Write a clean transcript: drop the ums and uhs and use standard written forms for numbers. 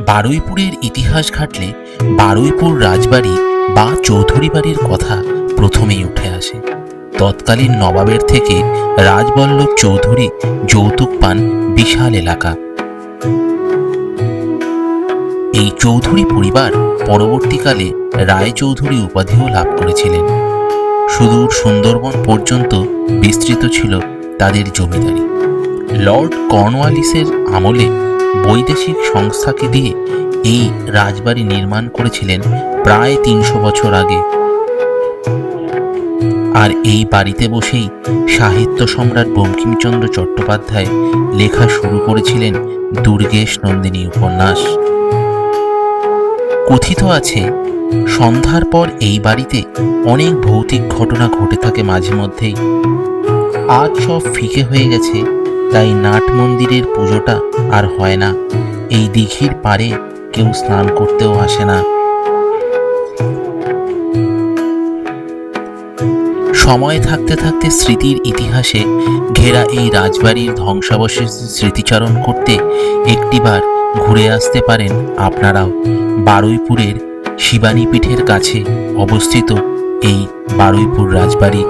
বারুইপুরের ইতিহাস ঘাটলে বারুইপুর রাজবাড়ি বা চৌধুরী বাড়ির কথা প্রথমেই উঠে আসে। তৎকালীন নবাবের থেকে রাজবল্লভ চৌধুরী যৌতুক পান বিশাল এলাকা। এই চৌধুরী পরিবার পরবর্তীকালে রায়চৌধুরী উপাধিও লাভ করেছিলেন। সুদূর সুন্দরবন পর্যন্ত বিস্তৃত ছিল তাদের জমিদারি। লর্ড কর্নওয়ালিসের আমলে বৈদেশিক সংস্থাকে দিয়ে এই রাজবাড়ি নির্মাণ করেছিলেন প্রায় ৩০০ বছর আগে। আর এই বাড়িতে বসেই সাহিত্য সম্রাট বঙ্কিমচন্দ্র চট্টোপাধ্যায় লেখা শুরু করেছিলেন দুর্গেশ নন্দিনী উপন্যাস। কথিত আছে, সন্ধ্যার পর এই বাড়িতে অনেক ভৌতিক ঘটনা ঘটে থাকে মাঝে মধ্যেই। আজ সব ফিকে হয়ে গেছে, তাই নাট মন্দিরের পুজোটা আর হয় না। এই দিঘির পাড়ে কেউ স্নান করতেও আসে না। সময় থাকতে থাকতে স্মৃতির ইতিহাসে ঘেরা এই রাজবাড়ির ধ্বংসাবশেষ স্মৃতিচারণ করতে একটিবার ঘুরে আসতে পারেন আপনারাও বারুইপুরের শিবানীপীঠের কাছে অবস্থিত এই বারুইপুর রাজবাড়ি।